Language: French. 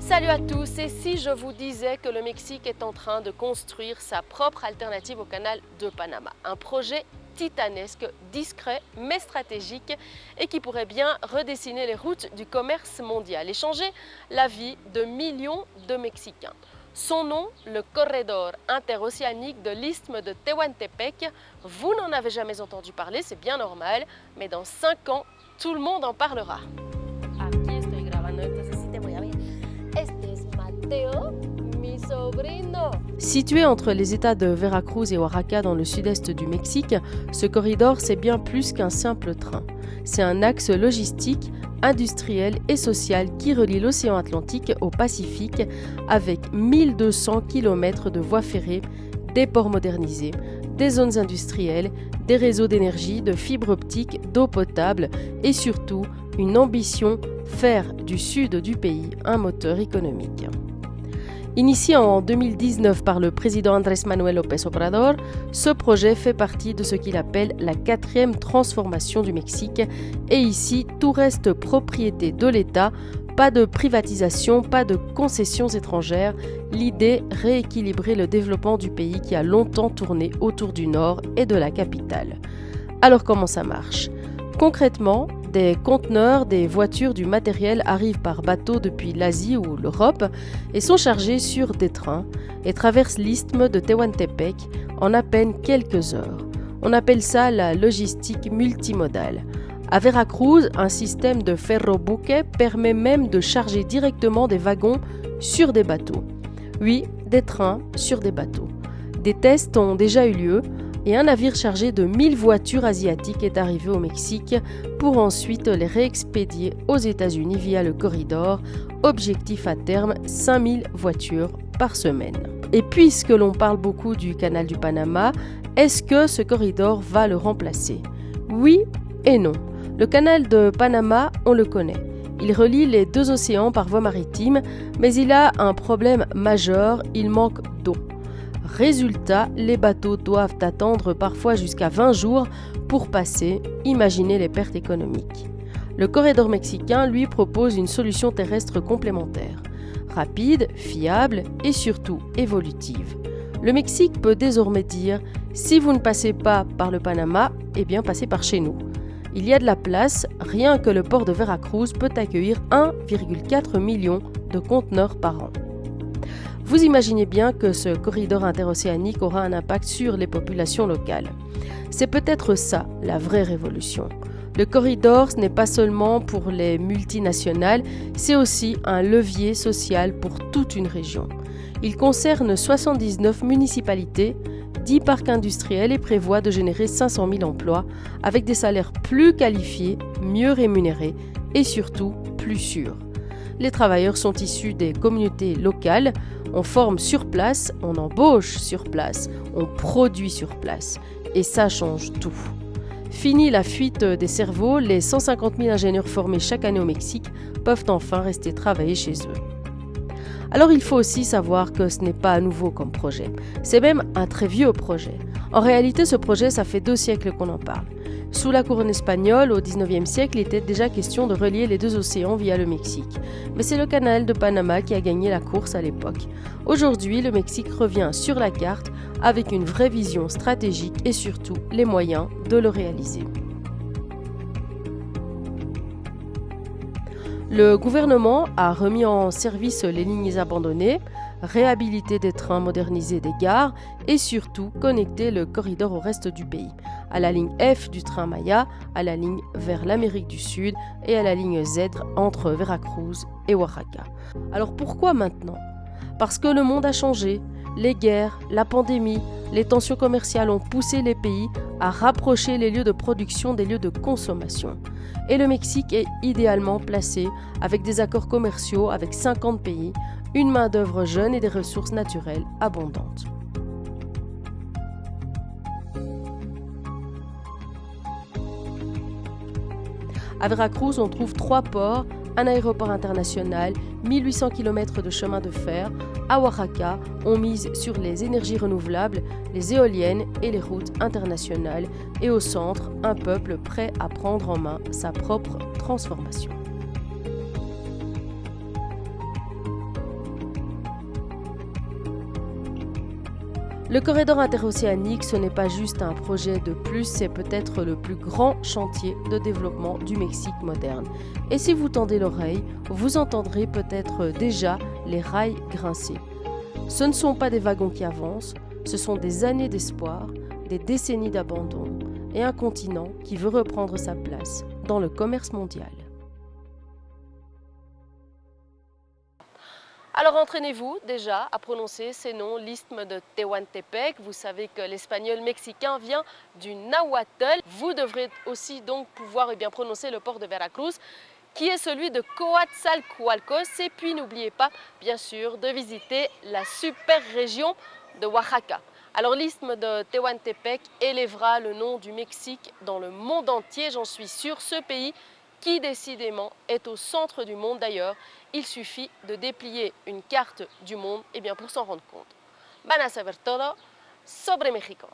Salut à tous, et si je vous disais que le Mexique est en train de construire sa propre alternative au canal de Panama, un projet titanesque, discret mais stratégique et qui pourrait bien redessiner les routes du commerce mondial et changer la vie de millions de Mexicains. Son nom, le corridor interocéanique de l'isthme de Tehuantepec. Vous n'en avez jamais entendu parler, c'est bien normal, mais dans 5 ans, tout le monde en parlera. Aquí estoy grabando, entonces sí te voy a ver. Este es Mateo, mi sobrino. Situé entre les États de Veracruz et Oaxaca dans le sud-est du Mexique, ce corridor c'est bien plus qu'un simple train. C'est un axe logistique, industriel et social qui relie l'océan Atlantique au Pacifique avec 1200 km de voies ferrées, des ports modernisés, des zones industrielles, des réseaux d'énergie, de fibres optiques, d'eau potable et surtout une ambition, faire du sud du pays un moteur économique. Initié en 2019 par le président Andrés Manuel López Obrador, ce projet fait partie de ce qu'il appelle la 4e transformation du Mexique et ici tout reste propriété de l'État, pas de privatisation, pas de concessions étrangères, l'idée rééquilibrer le développement du pays qui a longtemps tourné autour du nord et de la capitale. Alors comment ça marche ? Concrètement, des conteneurs, des voitures, du matériel arrivent par bateau depuis l'Asie ou l'Europe et sont chargés sur des trains et traversent l'isthme de Tehuantepec en à peine quelques heures. On appelle ça la logistique multimodale. À Veracruz, un système de ferrobuque permet même de charger directement des wagons sur des bateaux. Oui, des trains sur des bateaux. Des tests ont déjà eu lieu et un navire chargé de 1000 voitures asiatiques est arrivé au Mexique pour ensuite les réexpédier aux États-Unis via le corridor. Objectif à terme, 5000 voitures par semaine. Et puisque l'on parle beaucoup du canal du Panama, est-ce que ce corridor va le remplacer ? Oui et non. Le canal de Panama, on le connaît. Il relie les deux océans par voie maritime, mais il a un problème majeur, il manque d'eau. Résultat, les bateaux doivent attendre parfois jusqu'à 20 jours pour passer, imaginez les pertes économiques. Le corridor mexicain, lui, propose une solution terrestre complémentaire, rapide, fiable et surtout évolutive. Le Mexique peut désormais dire « si vous ne passez pas par le Panama, eh bien passez par chez nous ». Il y a de la place, rien que le port de Veracruz peut accueillir 1,4 million de conteneurs par an. Vous imaginez bien que ce corridor interocéanique aura un impact sur les populations locales. C'est peut-être ça, la vraie révolution. Le corridor, ce n'est pas seulement pour les multinationales, c'est aussi un levier social pour toute une région. Il concerne 79 municipalités, 10 parcs industriels et prévoit de générer 500 000 emplois avec des salaires plus qualifiés, mieux rémunérés et surtout plus sûrs. Les travailleurs sont issus des communautés locales, on forme sur place, on embauche sur place, on produit sur place. Et ça change tout. Fini la fuite des cerveaux, les 150 000 ingénieurs formés chaque année au Mexique peuvent enfin rester travailler chez eux. Alors il faut aussi savoir que ce n'est pas nouveau comme projet. C'est même un très vieux projet. En réalité, ce projet, ça fait 2 siècles qu'on en parle. Sous la couronne espagnole, au XIXe siècle, il était déjà question de relier les deux océans via le Mexique. Mais c'est le canal de Panama qui a gagné la course à l'époque. Aujourd'hui, le Mexique revient sur la carte avec une vraie vision stratégique et surtout les moyens de le réaliser. Le gouvernement a remis en service les lignes abandonnées, réhabilité des trains, modernisé des gares et surtout connecté le corridor au reste du pays, à la ligne F du train Maya, à la ligne vers l'Amérique du Sud et à la ligne Z entre Veracruz et Oaxaca. Alors pourquoi maintenant ? Parce que le monde a changé. Les guerres, la pandémie, les tensions commerciales ont poussé les pays à rapprocher les lieux de production des lieux de consommation. Et le Mexique est idéalement placé avec des accords commerciaux avec 50 pays, une main-d'œuvre jeune et des ressources naturelles abondantes. À Veracruz, on trouve 3 ports, un aéroport international, 1800 km de chemin de fer. À Oaxaca, on mise sur les énergies renouvelables, les éoliennes et les routes internationales. Et au centre, un peuple prêt à prendre en main sa propre transformation. Le corridor interocéanique, ce n'est pas juste un projet de plus, c'est peut-être le plus grand chantier de développement du Mexique moderne. Et si vous tendez l'oreille, vous entendrez peut-être déjà les rails grincer. Ce ne sont pas des wagons qui avancent, ce sont des années d'espoir, des décennies d'abandon et un continent qui veut reprendre sa place dans le commerce mondial. Alors entraînez-vous déjà à prononcer ces noms, l'isthme de Tehuantepec. Vous savez que l'espagnol mexicain vient du nahuatl. Vous devrez aussi donc pouvoir prononcer le port de Veracruz, qui est celui de Coatzacoalcos. Et puis n'oubliez pas, bien sûr, de visiter la super région de Oaxaca. Alors l'isthme de Tehuantepec élèvera le nom du Mexique dans le monde entier, j'en suis sûre. Ce pays qui décidément est au centre du monde. D'ailleurs, il suffit de déplier une carte du monde pour s'en rendre compte. Van a saber todo sobre México.